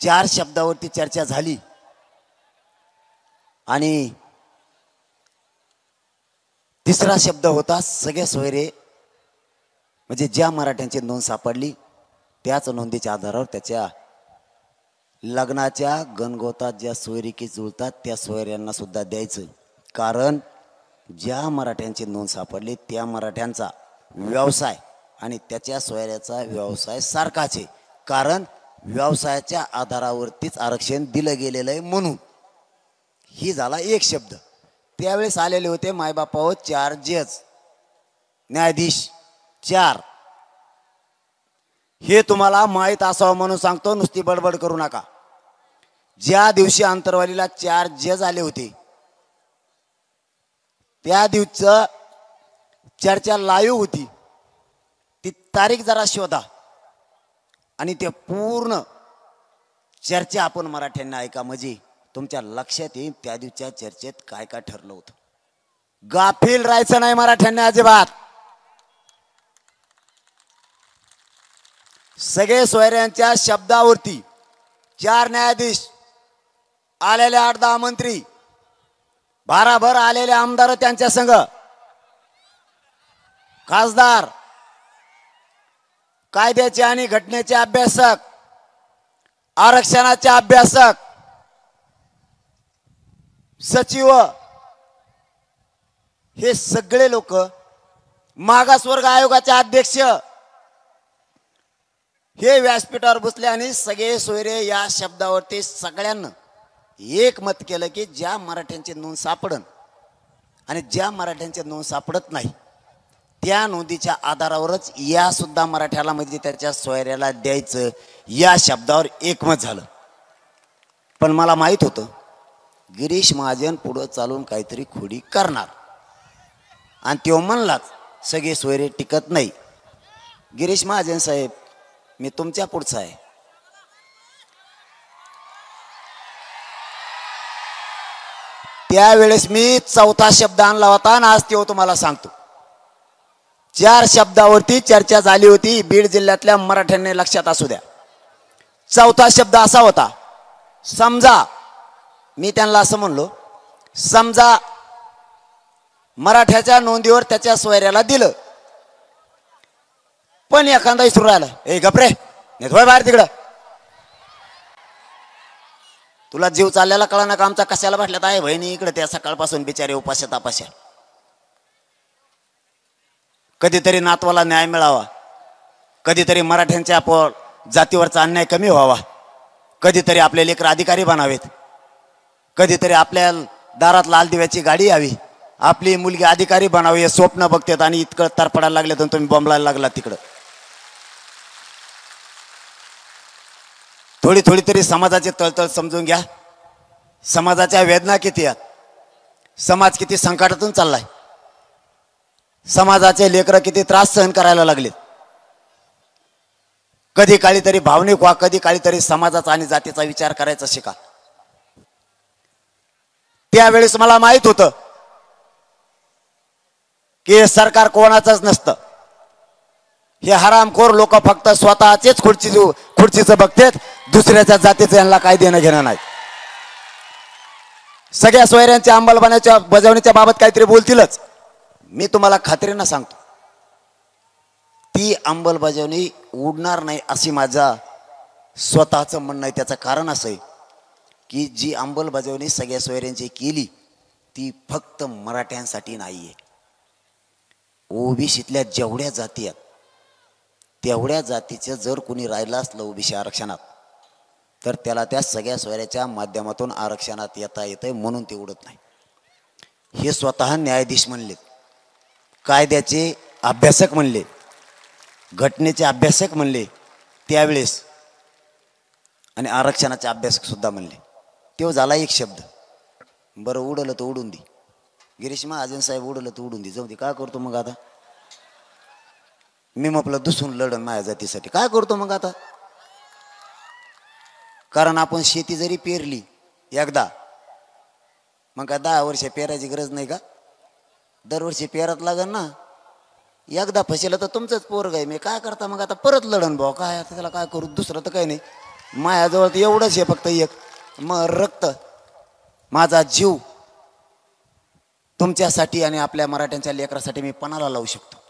4 शब्दावरती चर्चा झाली आणि तिसरा शब्द होता सगळे सोयरे, म्हणजे ज्या मराठ्यांची नोंद सापडली त्याच नोंदीच्या आधारावर त्याच्या लग्नाच्या गणगोतात ज्या सोयरिकी जुळतात त्या सोयऱ्यांना सुद्धा द्यायचं. कारण ज्या मराठ्यांची नोंद सापडली त्या मराठ्यांचा व्यवसाय आणि त्याच्या सोयऱ्याचा व्यवसाय सारखाच आहे. कारण व्यवसायाच्या आधारावरतीच आरक्षण दिलं गेलेलं आहे म्हणून. ही झाला एक शब्द. त्यावेळेस आलेले होते मायबापावर 4 जज, न्यायाधीश 4. हे तुम्हाला माहीत असावं म्हणून सांगतो, नुसती बडबड करू नका. ज्या दिवशी अंतरवालीला 4 जज आले होते त्या दिवशी चर्चा लाईव्ह होती. ती तारीख जरा शोधा आणि ते पूर्ण चर्चा आपण मराठ्यांना ऐका, म्हणजे तुमच्या लक्षात येईल त्या दिवशीच्या चर्चेत काय काय ठरलं होतं. गाफील राहायचं नाही मराठ्यांनी अजिबात. सगळे सोयऱ्यांच्या शब्दावरती 4 न्यायाधीश, आलेले 8-10 मंत्री, भाराभर आलेले आमदार त्यांच्या संघ, खासदार, कायद्याचे आणि घटनेचे अभ्यासक, आरक्षणाचे अभ्यासक, सचिव, हे सगळे लोक, मागासवर्ग आयोगाचे अध्यक्ष, हे व्यासपीठावर बसले आणि सगळे सोयरे या शब्दावरती सगळ्यांना एक मत केलं की ज्या मराठ्यांची नोंद सापडन आणि ज्या मराठ्यांची नोंद सापडत नाही त्या नोंदीच्या आधारावरच या सुद्धा मराठ्याला म्हणजे त्याच्या सोयऱ्याला द्यायचं, या शब्दावर एकमत झालं. पण मला माहित होतं गिरीश महाजन पुढं चालून काहीतरी खोडी करणार आणि तो म्हणलाच सगळे सोयरे टिकत नाही. गिरीश महाजन साहेब, मी तुमच्या पुढचा आहे. त्यावेळेस मी 4था शब्द आणला होता आणि आज तो तुम्हाला सांगतो. 4 शब्दावरती चर्चा झाली होती बीड जिल्ह्यातल्या मराठ्यांनी लक्षात असू द्या. 4था शब्द असा होता, समजा, मी त्यांना असं म्हणलो, समजा मराठ्याच्या नोंदीवर त्याच्या सोयऱ्याला दिलं पण एखादा इसरू राहिला, ए गपरे नेतोय बाहेर तिकडं, तुला जीव चाललेला कळा ना का आमचा कशाला भाटल्यात आहे बहिणी इकडे, त्या सकाळपासून बिचारे उपाशा तापाशा. कधीतरी नातवाला न्याय मिळावा, कधीतरी मराठ्यांच्या जातीवरचा अन्याय कमी व्हावा, कधीतरी आपले लेकर अधिकारी बनावेत, कधीतरी आपल्या दारात लाल दिव्याची गाडी यावी, आपली मुलगी अधिकारी बनावी हे स्वप्न बघतात आणि इतकं तरपडायला लागले तर तुम्ही बॉम्बलायला लागला तिकडं. थोडी थोडी तरी समाजाची तळतळ समजून घ्या. समाजाच्या वेदना किती आहेत, समाज किती संकटातून चाललाय, समाजाचे लेकरं किती त्रास सहन करायला लागलेत. कधी काळी तरी भावनिक व्हा, कधी काळी तरी समाजाचा आणि जातीचा विचार करायचा शिका. त्यावेळेस मला माहित होतं की हे सरकार कोणाचंच नसतं. हे हरामखोर लोक फक्त स्वतःचेच खुर्चीचं बघतात, दुसऱ्याच्या जातीचं यांना काय देणं घेणं नाही. सगळ्या सोयऱ्यांच्या अंमलबजावणीच्या बाबत काहीतरी बोलतीलच. मी तुम्हाला खात्रीनं सांगतो ती अंमलबजावणी उडणार नाही अशी माझा स्वतःचं म्हणणं आहे. त्याचं कारण असं आहे की जी अंमलबजावणी सगळ्या सोयऱ्यांची केली ती फक्त मराठ्यांसाठी नाही आहे. ओबीसीतल्या जेवढ्या जाती आहेत तेवढ्या जातीचं जर कोणी राहिलं असलं ओबीसी आरक्षणात तर त्याला त्या सगळ्या सोयऱ्याच्या माध्यमातून आरक्षणात येता येतंय म्हणून ते उडत नाही. हे स्वतः न्यायाधीश म्हणले, कायद्याचे अभ्यासक म्हणले, घटनेचे अभ्यासक म्हणले त्यावेळेस, आणि आरक्षणाचे अभ्यासक सुद्धा म्हणले. तो झाला एक शब्द. बरं उडलं तर उडून दे, गिरीश महाजन साहेब उडलं तर उडून दे, जाऊ दे, काय करतो मग आता, मी आपलं दुसून लढण माझ्या जातीसाठी, काय करतो मग आता. कारण आपण शेती जरी पेरली एकदा मग काय 10 वर्ष पेरायची गरज नाही का, दरवर्षी पेरत लागन ना. एकदा फसेल तर तुमचंच पोरग आहे, मी काय करता मग आता परत लढण भाऊ, काय आता त्याला काय करू, दुसरं तर काही नाही. माझ्याजवळ तर एवढंच आहे फक्त एक, मग रक्त माझा जीव तुमच्यासाठी आणि आपल्या मराठ्यांच्या लेकरासाठी मी पणाला लावू शकतो.